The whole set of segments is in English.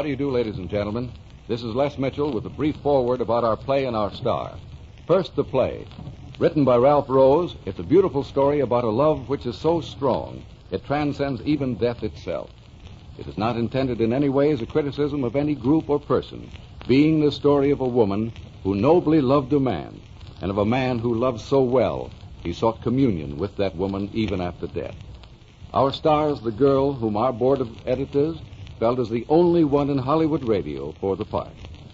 How do you do, ladies and gentlemen? This is Les Mitchell with a brief foreword about our play and our star. First, the play. Written by Ralph Rose, it's a beautiful story about a love which is so strong, it transcends even death itself. It is not intended in any way as a criticism of any group or person, being the story of a woman who nobly loved a man, and of a man who loved so well he sought communion with that woman even after death. Our star is the girl whom our board of editors felt as the only one in Hollywood radio for the part.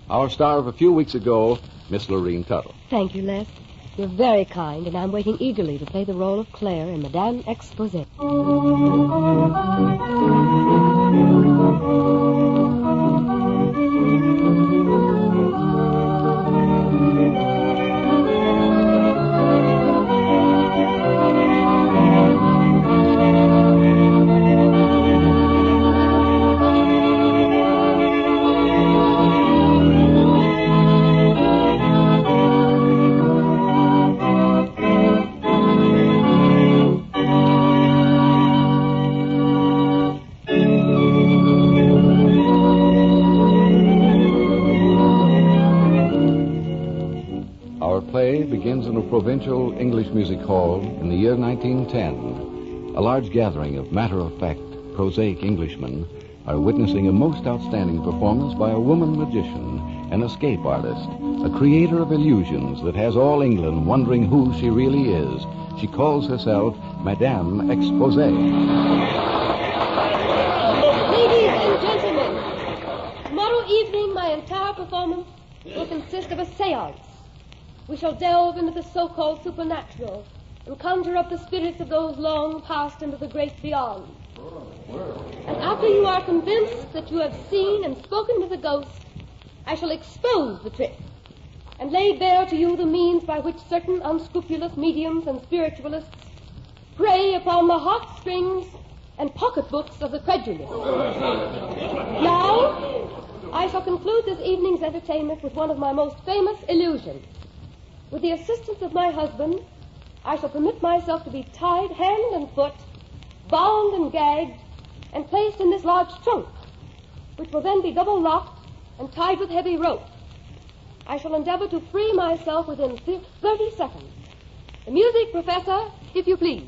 Our star of a few weeks ago, Miss Lorene Tuttle. Thank you, Les. You're very kind, and I'm waiting eagerly to play the role of Claire in Madame Exposé. Begins in a provincial English music hall in the year 1910. A large gathering of matter-of-fact, prosaic Englishmen are witnessing a most outstanding performance by a woman magician, an escape artist, a creator of illusions that has all England wondering who she really is. She calls herself Madame Exposé. Ladies and gentlemen, tomorrow evening my entire performance will consist of a seance. We shall delve into the so-called supernatural and conjure up the spirits of those long passed into the great beyond. And after you are convinced that you have seen and spoken to the ghost, I shall expose the trick and lay bare to you the means by which certain unscrupulous mediums and spiritualists prey upon the heartstrings and pocketbooks of the credulous. Now, I shall conclude this evening's entertainment with one of my most famous illusions. With the assistance of my husband, I shall permit myself to be tied hand and foot, bound and gagged, and placed in this large trunk, which will then be double locked and tied with heavy rope. I shall endeavor to free myself within 30 seconds. The music, Professor, if you please.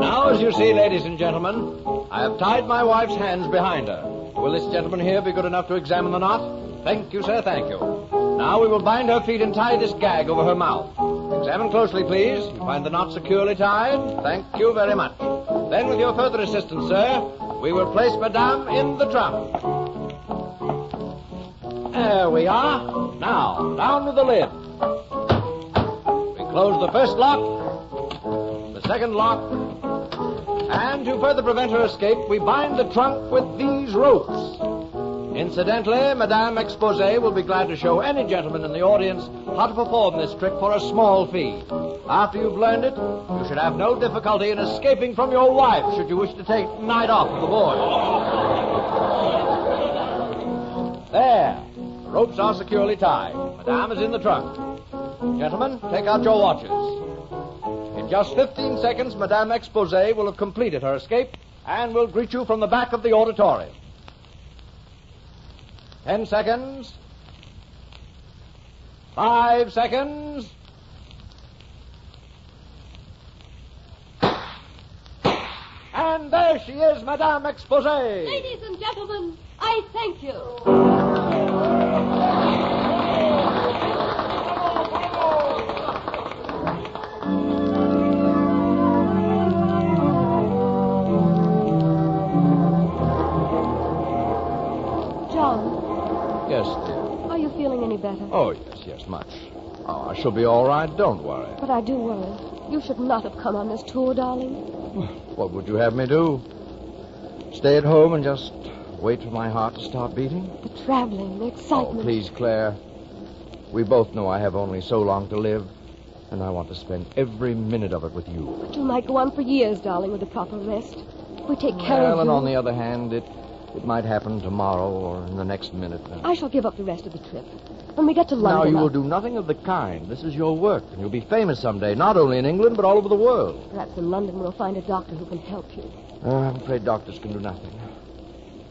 Now, as you see, ladies and gentlemen, I have tied my wife's hands behind her. Will this gentleman here be good enough to examine the knot? Thank you, sir, thank you. Now we will bind her feet and tie this gag over her mouth. Examine closely, please. You find the knot securely tied? Thank you very much. Then, with your further assistance, sir, we will place Madame in the trunk. There we are. Now, down with the lid. We close the first lock, the second lock, and to further prevent her escape, we bind the trunk with these ropes. Incidentally, Madame Exposé will be glad to show any gentleman in the audience how to perform this trick for a small fee. After you've learned it, you should have no difficulty in escaping from your wife should you wish to take night off of the board. There. The ropes are securely tied. Madame is in the trunk. Gentlemen, take out your watches. In just 15 seconds, Madame Exposé will have completed her escape and will greet you from the back of the auditorium. 10 seconds. 5 seconds. And there she is, Madame Exposé. Ladies and gentlemen, I thank you. John. Yes, dear. Are you feeling any better? Oh, yes, much. Oh, I shall be all right. Don't worry. But I do worry. You should not have come on this tour, darling. What would you have me do? Stay at home and just wait for my heart to start beating? The traveling, the excitement. Oh, please, Claire. We both know I have only so long to live, and I want to spend every minute of it with you. But you might go on for years, darling, with the proper rest. We take care of you. Well, and on the other hand, it might happen tomorrow or in the next minute. I shall give up the rest of the trip. When we get to London... Now, you will do nothing of the kind. This is your work, and you'll be famous someday, not only in England, but all over the world. Perhaps in London we'll find a doctor who can help you. I'm afraid doctors can do nothing.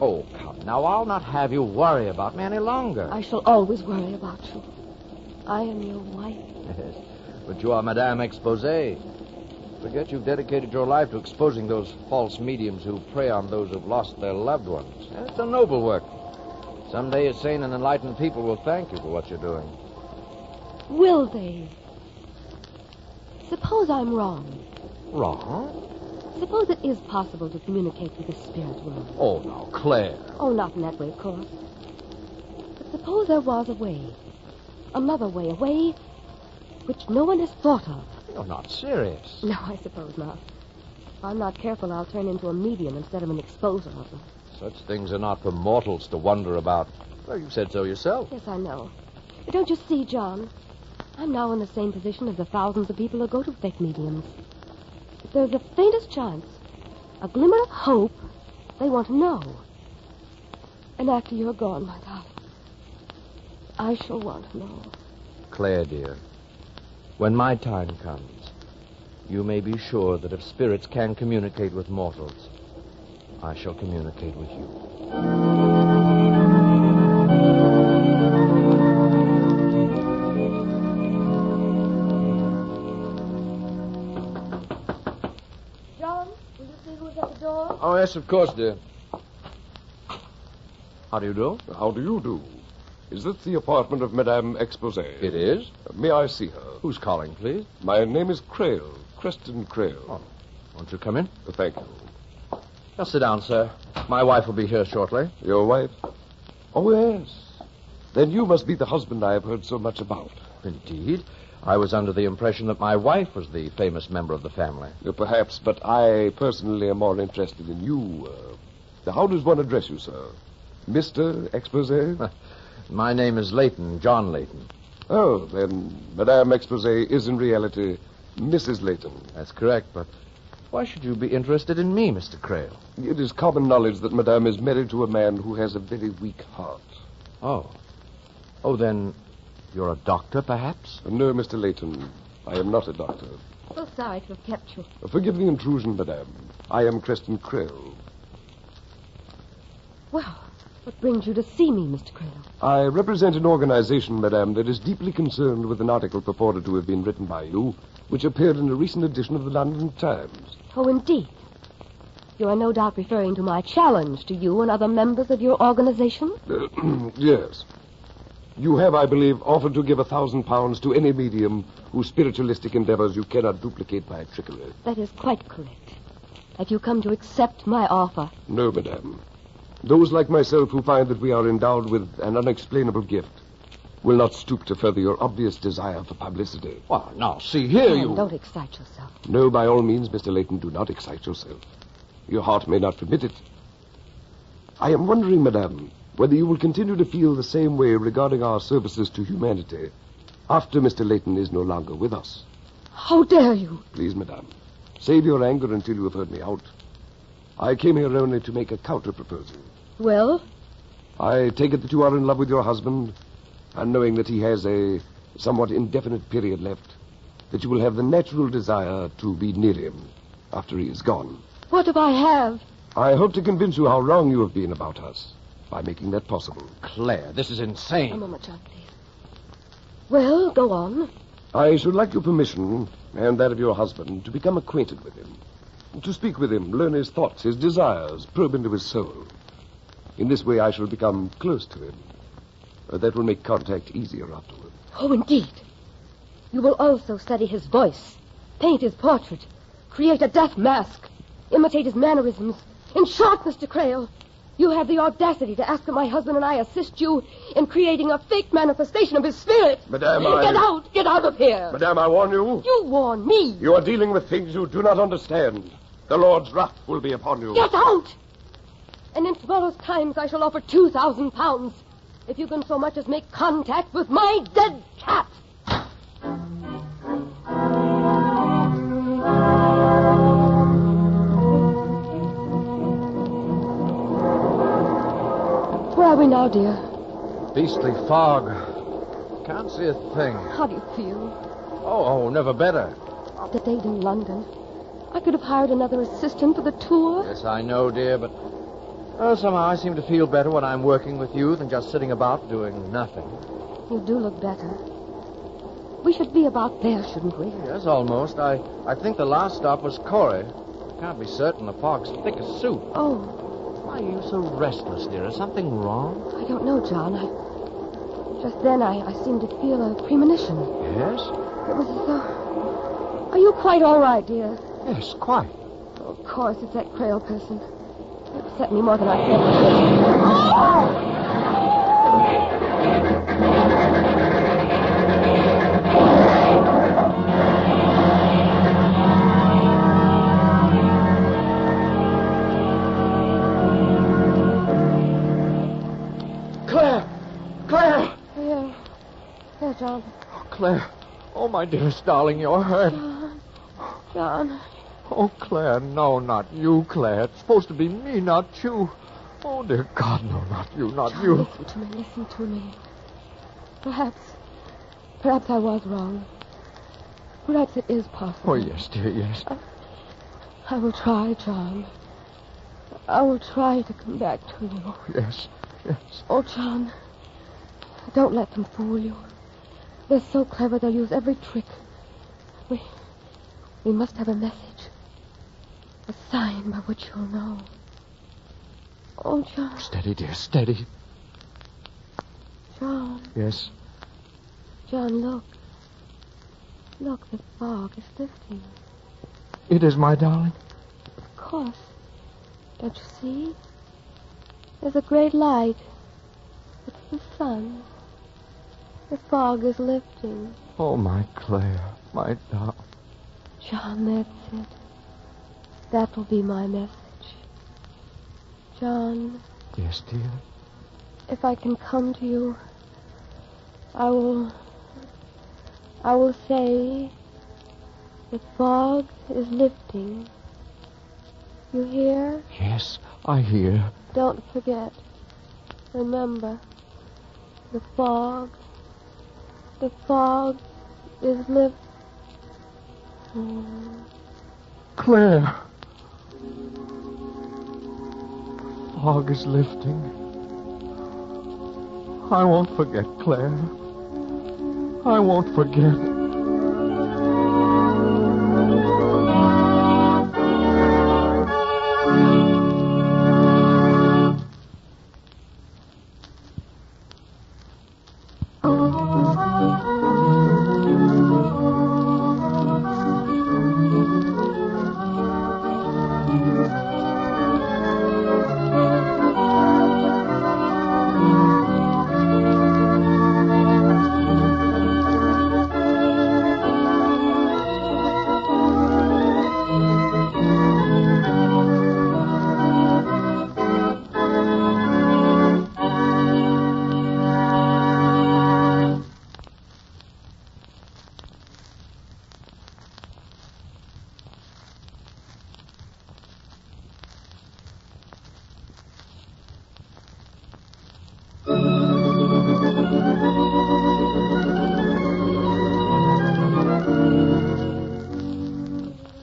Oh, come now. I'll not have you worry about me any longer. I shall always worry about you. I am your wife. Yes, but you are Madame Exposé. Forget you've dedicated your life to exposing those false mediums who prey on those who've lost their loved ones. It's a noble work. Someday a sane and enlightened people will thank you for what you're doing. Will they? Suppose I'm wrong. Wrong? Suppose it is possible to communicate with the spirit world. Oh, now, Claire. Oh, not in that way, of course. But suppose there was a way. Another way, a way which no one has thought of. You're not serious. No, I suppose not. If I'm not careful, I'll turn into a medium instead of an exposer of them. Such things are not for mortals to wonder about. Well, you said so yourself. Yes, I know. But don't you see, John? I'm now in the same position as the thousands of people who go to fake mediums. If there's the faintest chance, a glimmer of hope, they want to know. And after you're gone, my darling, I shall want to know. Claire, dear, when my time comes, you may be sure that if spirits can communicate with mortals, I shall communicate with you. Oh, yes, of course, dear. How do you do? How do you do? Is this the apartment of Madame Exposé? It is. May I see her? Who's calling, please? My name is Crail, Creston Crail. Oh, won't you come in? Thank you. Now, sit down, sir. My wife will be here shortly. Your wife? Oh, yes. Then you must be the husband I have heard so much about. Indeed. I was under the impression that my wife was the famous member of the family. Perhaps, but I personally am more interested in you. How does one address you, sir? Mr. Exposé? My name is Layton, John Layton. Oh, then Madame Exposé is in reality Mrs. Layton. That's correct, but why should you be interested in me, Mr. Crail? It is common knowledge that Madame is married to a man who has a very weak heart. Oh. Oh, then you're a doctor, perhaps? No, Mr. Layton. I am not a doctor. So sorry to have kept you. Forgive the intrusion, Madame. I am Creston Crail. Well, what brings you to see me, Mr. Crail? I represent an organization, Madame, that is deeply concerned with an article purported to have been written by you, which appeared in a recent edition of the London Times. Oh, indeed. You are no doubt referring to my challenge to you and other members of your organization? Yes. You have, I believe, offered to give £1,000 to any medium whose spiritualistic endeavors you cannot duplicate by trickery. That is quite correct. Have you come to accept my offer? No, Madame. Those like myself who find that we are endowed with an unexplainable gift will not stoop to further your obvious desire for publicity. Well, now, see here, Dan, don't excite yourself. No, by all means, Mr. Layton, do not excite yourself. Your heart may not permit it. I am wondering, Madame, whether you will continue to feel the same way regarding our services to humanity after Mr. Layton is no longer with us. How dare you? Please, Madame, save your anger until you have heard me out. I came here only to make a counter-proposal. Well? I take it that you are in love with your husband, and knowing that he has a somewhat indefinite period left, that you will have the natural desire to be near him after he is gone. What if I have? I hope to convince you how wrong you have been about us by making that possible. Claire, this is insane. A moment, John, please. Well, go on. I should like your permission, and that of your husband, to become acquainted with him. To speak with him, learn his thoughts, his desires, probe into his soul. In this way, I shall become close to him. That will make contact easier afterward. Oh, indeed. You will also study his voice, paint his portrait, create a death mask, imitate his mannerisms. In short, Mr. Crail, you have the audacity to ask that my husband and I assist you in creating a fake manifestation of his spirit. Madame, Get out of here. Madame, I warn you. You warn me. You are dealing with things you do not understand. The Lord's wrath will be upon you. Get out! And in tomorrow's Times, I shall offer £2,000 if you can so much as make contact with my dead cat. Where are we now, dear? Beastly fog. Can't see a thing. How do you feel? Oh, never better. The date in London. I could have hired another assistant for the tour. Yes, I know, dear, but somehow I seem to feel better when I'm working with you than just sitting about doing nothing. You do look better. We should be about there, shouldn't we? Yes, almost. I think the last stop was Corey. I can't be certain. The fog's thick as soup. Oh. Why are you so restless, dear? Is something wrong? I don't know, John. Just then I seemed to feel a premonition. Yes? It was as though... Are you quite all right, dear? Yes, quite. Oh, of course, it's that Crail person. It upset me more than I thought. Claire! Here, John. Oh, Claire. Oh, my dearest darling, you're hurt. John. Oh, Claire, no, not you, Claire. It's supposed to be me, not you. Oh, dear God, no, not you, not John, you. Listen to me. Perhaps I was wrong. Perhaps it is possible. Oh, yes, dear, yes. I will try, John. I will try to come back to you. Yes. Oh, John, don't let them fool you. They're so clever they'll use every trick. We must have a message. A sign by which you'll know. Oh, John. Steady, dear, steady. John. Yes? John, look. Look, the fog is lifting. It is, my darling. Of course. Don't you see? There's a great light. It's the sun. The fog is lifting. Oh, my Claire, my darling. John, that's it. That will be my message. John. Yes, dear? If I can come to you, I will say the fog is lifting. You hear? Yes, I hear. Don't forget. Remember, the fog is lifting. Claire. The fog is lifting. I won't forget, Claire. I won't forget.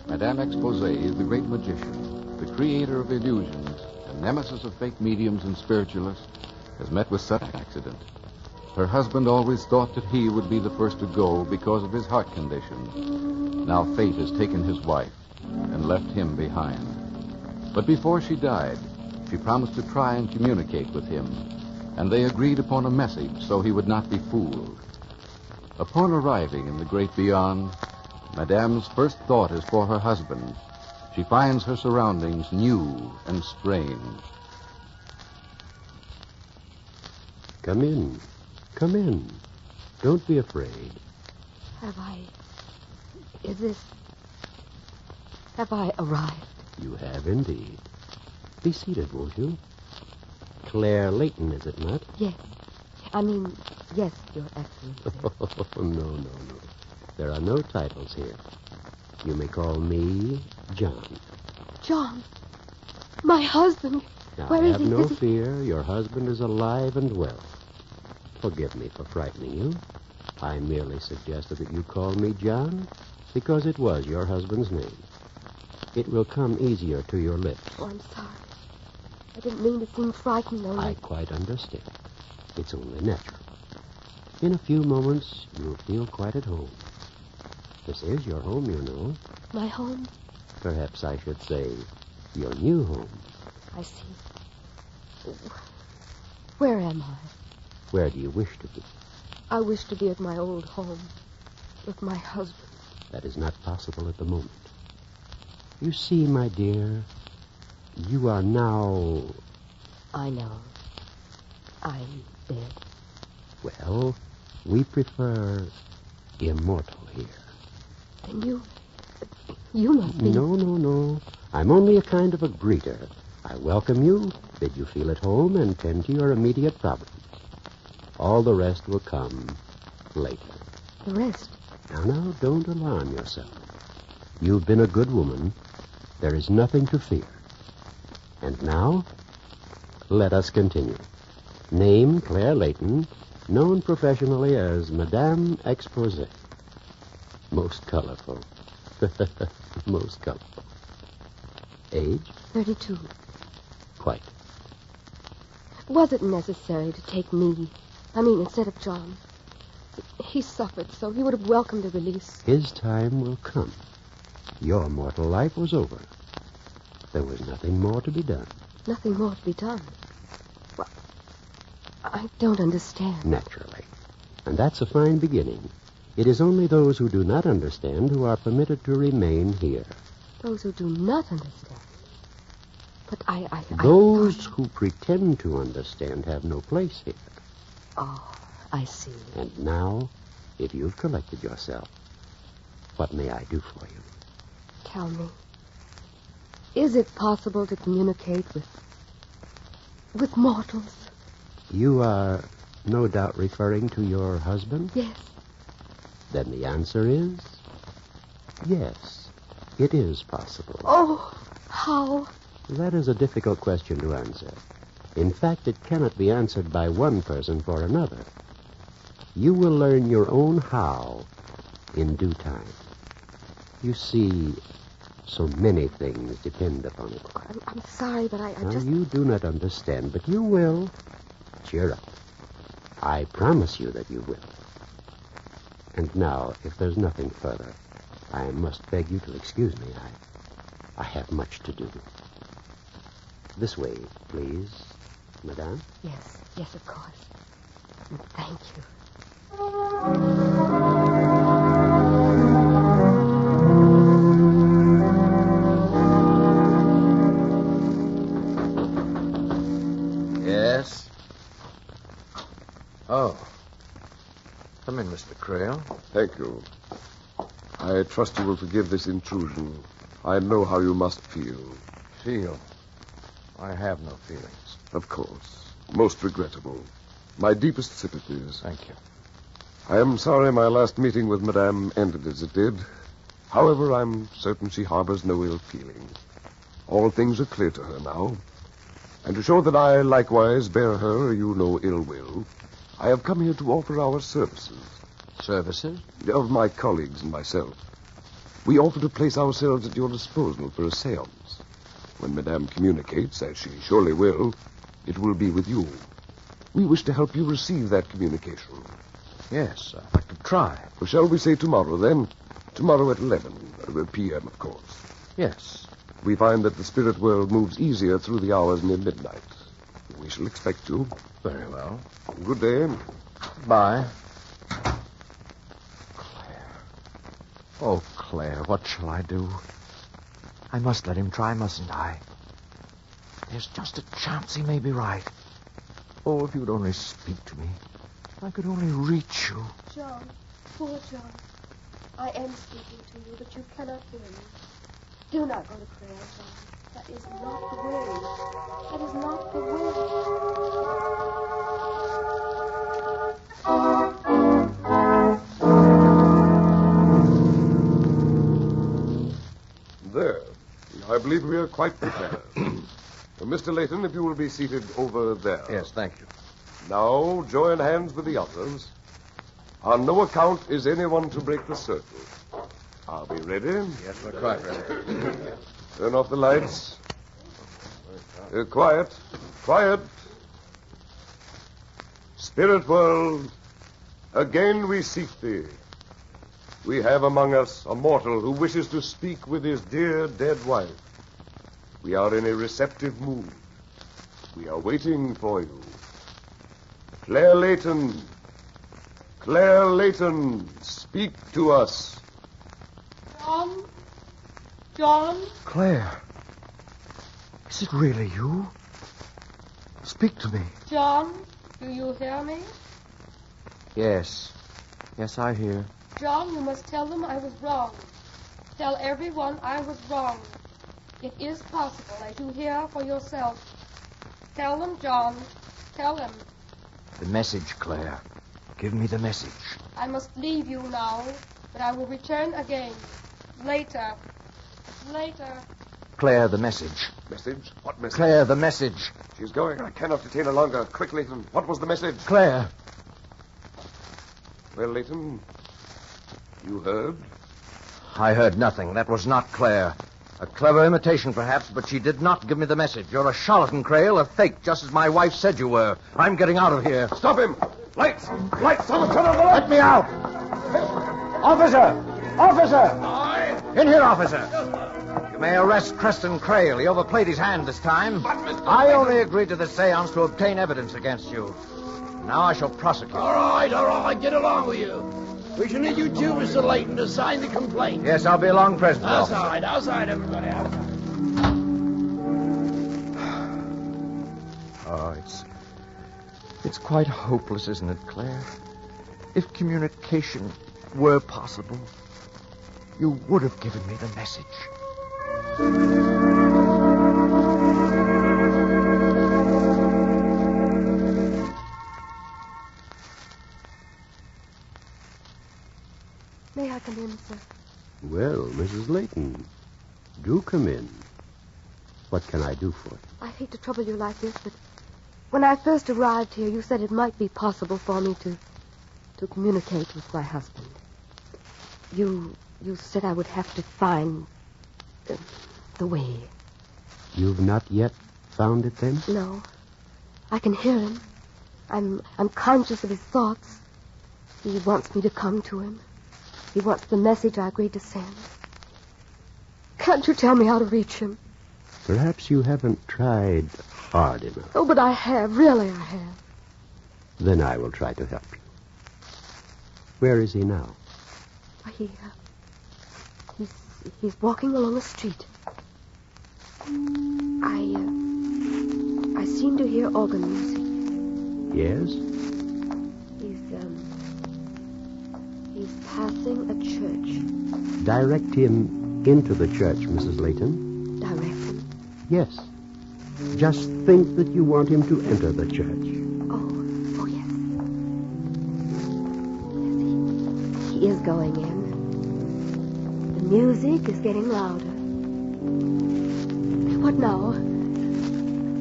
Madame Exposé is the great magician, the creator of illusions, and nemesis of fake mediums and spiritualists, has met with such an accident. Her husband always thought that he would be the first to go because of his heart condition. Now fate has taken his wife and left him behind. But before she died, she promised to try and communicate with him, and they agreed upon a message so he would not be fooled. Upon arriving in the great beyond, Madame's first thought is for her husband. She finds her surroundings new and strange. Come in. Come in. Don't be afraid. Have I arrived? You have indeed. Be seated, won't you? Claire Layton, is it not? Yes. Yes, Your Excellency. No. There are no titles here. You may call me John. John, my husband. Now, Where is have he? no fear. Your husband is alive and well. Forgive me for frightening you. I merely suggested that you call me John because it was your husband's name. it will come easier to your lips. Oh, I'm sorry. I didn't mean to seem frightened, only... I quite understand. It's only natural. In a few moments, you'll feel quite at home. This is your home, you know. My home? Perhaps I should say your new home. I see. Where am I? Where do you wish to be? I wish to be at my old home with my husband. That is not possible at the moment. You see, my dear, you are now... I know. I'm dead. Well, we prefer immortal here. Then you must be... No. I'm only a kind of a greeter. I welcome you, bid you feel at home, and tend to your immediate problems. All the rest will come later. The rest? Now, don't alarm yourself. You've been a good woman. There is nothing to fear. And now, let us continue. Name, Claire Layton, known professionally as Madame Exposé. Most colorful. Most colorful. Age? 32. Quite. Was it necessary to take me? I mean, instead of John. He suffered so. He would have welcomed a release. His time will come. Your mortal life was over. There was nothing more to be done. Nothing more to be done. Well, I don't understand. Naturally. And that's a fine beginning. It is only those who do not understand who are permitted to remain here. Those who do not understand. But I Those who pretend to understand have no place here. Oh, I see. And now, if you've collected yourself, what may I do for you? Tell me. Is it possible to communicate with mortals? You are no doubt referring to your husband? Yes. Then the answer is yes, it is possible. Oh, how? That is a difficult question to answer. In fact, it cannot be answered by one person for another. You will learn your own how in due time. You see, so many things depend upon it. I'm sorry, but I Now, just... you do not understand, but you will. Cheer up. I promise you that you will. And now, if there's nothing further, I must beg you to excuse me. I have much to do. This way, please, Madame. Yes, of course. Thank you. Yes? Oh. Come in, Mr. Creel. Thank you. I trust you will forgive this intrusion. I know how you must feel. Feel? I have no feelings. Of course. Most regrettable. My deepest sympathies. Thank you. I am sorry my last meeting with Madame ended as it did. However, I'm certain she harbors no ill feeling. All things are clear to her now. And to show that I likewise bear her, you know, ill will, I have come here to offer our services. Services? Of my colleagues and myself. We offer to place ourselves at your disposal for a seance. When Madame communicates, as she surely will, it will be with you. We wish to help you receive that communication. Yes, I could try. Well, shall we say tomorrow, then? Tomorrow at 11 p.m., of course. Yes. We find that the spirit world moves easier through the hours near midnight. We shall expect you. Very well. Good day. Bye. Claire. Oh, Claire, what shall I do? I must let him try, mustn't I? There's just a chance he may be right. Oh, if you'd only speak to me. If I could only reach you. John, poor John. I am speaking to you, but you cannot hear me. Do not go to prayer, John. That is not the way. That is not the way. There. I believe we are quite prepared. Mr. Layton, if you will be seated over there. Yes, thank you. Now, join hands with the others. On no account is anyone to break the circle. Are we ready? Yes, we're quite ready. Turn off the lights. Quiet. Quiet. Spirit world, again we seek thee. We have among us a mortal who wishes to speak with his dear dead wife. We are in a receptive mood. We are waiting for you. Claire Layton. Claire Layton, speak to us. John? John? Claire, is it really you? Speak to me. John, do you hear me? Yes. Yes, I hear. John, you must tell them I was wrong. Tell everyone I was wrong. It is possible, as you hear for yourself. Tell them, John. Tell them. The message, Claire. Give me the message. I must leave you now, but I will return again. Later. Later. Claire, the message. Message? What message? Claire, the message. She's going. I cannot detain her longer. Quick, Layton. What was the message? Claire. Well, Layton, you heard? I heard nothing. That was not Claire. A clever imitation, perhaps, but she did not give me the message. You're a charlatan, Crail, a fake, just as my wife said you were. I'm getting out of here. Stop him! Lights! Lights! Someone turn on the light! Let me out! Officer! Officer! In here, officer. You may arrest Creston Crail. He overplayed his hand this time. I only agreed to the seance to obtain evidence against you. Now I shall prosecute. All right. Get along with you. We shall need you too, Mr. Layton, to sign the complaint. Yes, I'll be along present, officer. Outside, everybody, outside. Oh, it's quite hopeless, isn't it, Claire? If communication were possible, you would have given me the message. May I come in, sir? Well, Mrs. Layton, do come in. What can I do for you? I hate to trouble you like this, but when I first arrived here, you said it might be possible for me to communicate with my husband. You said I would have to find the way. You've not yet found it, then? No. I can hear him. I'm conscious of his thoughts. He wants me to come to him. He wants the message I agreed to send. Can't you tell me how to reach him? Perhaps you haven't tried hard enough. Oh, but I have. Really, I have. Then I will try to help you. Where is he now? He's walking along the street. I seem to hear organ music. Yes? He's passing a church. Direct him into the church, Mrs. Layton. Direct him? Yes. Just think that you want him to enter the church. Oh, yes. Yes, he is going in. The music is getting louder. What now?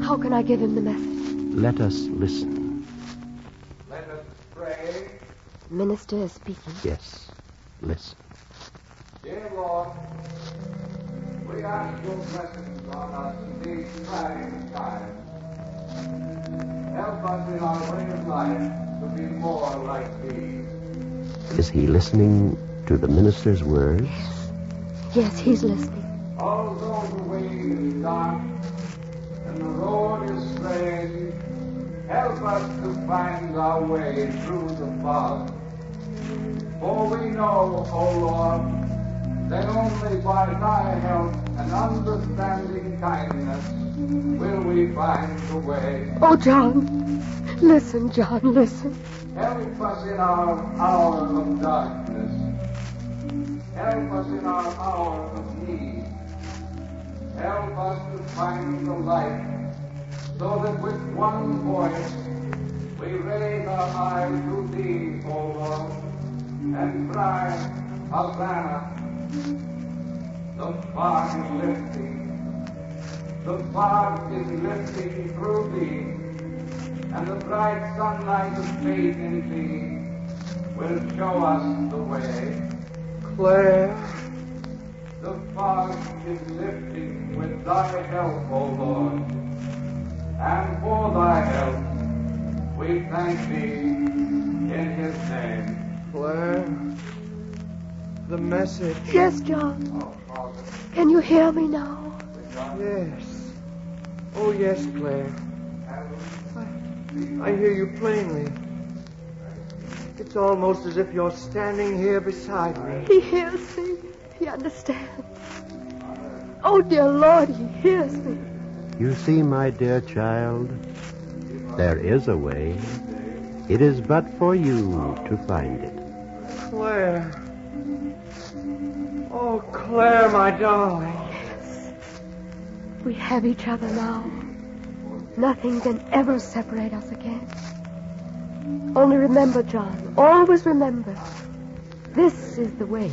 How can I give him the message? Let us listen. Let us pray. The minister is speaking. Yes. Listen. Dear Lord, we ask your blessings on us in these trying times. Help us in our way of life to be more like thee. Is he listening to the minister's words? Yes, he's listening. Although the way is dark and the road is strange, help us to find our way through the fog. For we know, O Lord, that only by thy help and understanding kindness will we find the way. Oh, John. Listen, John, listen. Help us in our hour of darkness. Help us in our hour of need. Help us to find the light, so that with one voice we raise our eyes to thee, O Lord, and cry, Hosanna. The fog is lifting. The fog is lifting through thee, and the bright sunlight of faith in thee will show us the way. Claire. The fog is lifting with thy help, O Lord. And for thy help, we thank thee in his name. Claire, the message. Yes, John. Can you hear me now? Yes. Oh, yes, Claire. I hear you plainly. It's almost as if you're standing here beside me. He hears me. He understands. Oh, dear Lord, he hears me. You see, my dear child, there is a way. It is but for you to find it. Claire. Oh, Claire, my darling. Yes. We have each other now. Nothing can ever separate us again. Only remember, John, always remember, this is the way,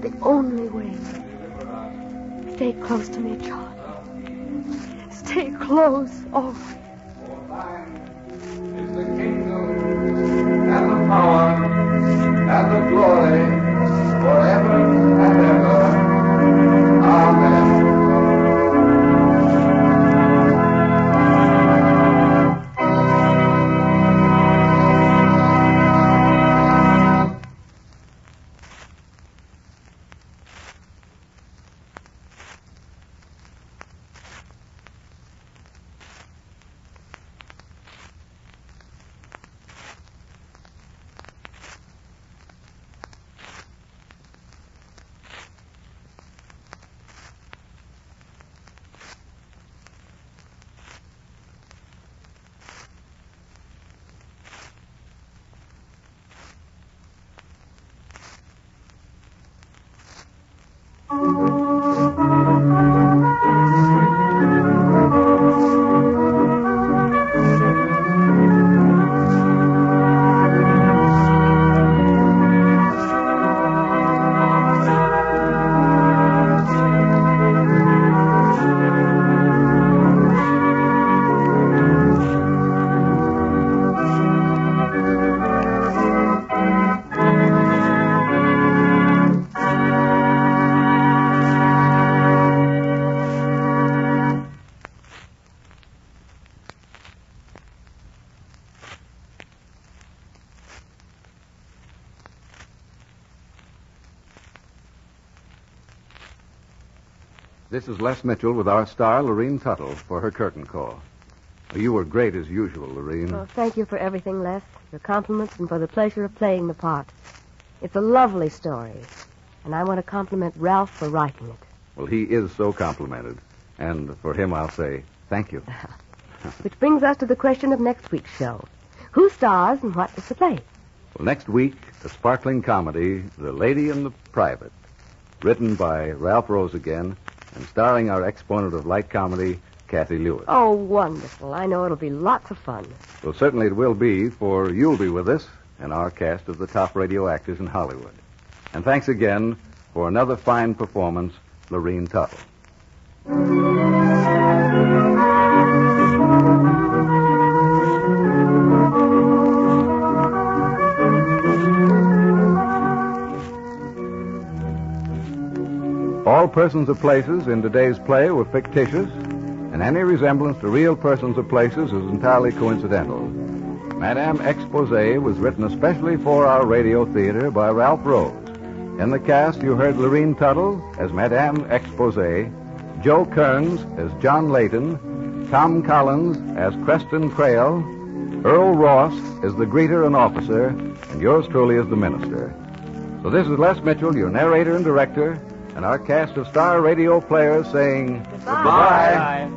the only way. Stay close to me, John. Stay close, always. For thine is the kingdom and the power and the glory forever and ever. Amen. This is Les Mitchell with our star, Lorene Tuttle, for her curtain call. You were great as usual, Lorene. Oh, thank you for everything, Les. Your compliments and for the pleasure of playing the part. It's a lovely story, and I want to compliment Ralph for writing it. Well, he is so complimented. And for him, I'll say thank you. Which brings us to the question of next week's show. Who stars and what is the play? Well, next week, a sparkling comedy, The Lady and the Private, written by Ralph Rose again, and starring our exponent of light comedy, Kathy Lewis. Oh, wonderful. I know it'll be lots of fun. Well, certainly it will be, for you'll be with us and our cast of the top radio actors in Hollywood. And thanks again for another fine performance, Lorene Tuttle. All persons or places in today's play were fictitious, and any resemblance to real persons or places is entirely coincidental. Madame Exposé was written especially for our radio theater by Ralph Rose. In the cast, you heard Lorene Tuttle as Madame Exposé, Joe Kearns as John Layton, Tom Collins as Creston Crail, Earl Ross as the greeter and officer, and yours truly as the minister. So this is Les Mitchell, your narrator and director, and our cast of star radio players saying Goodbye. Goodbye.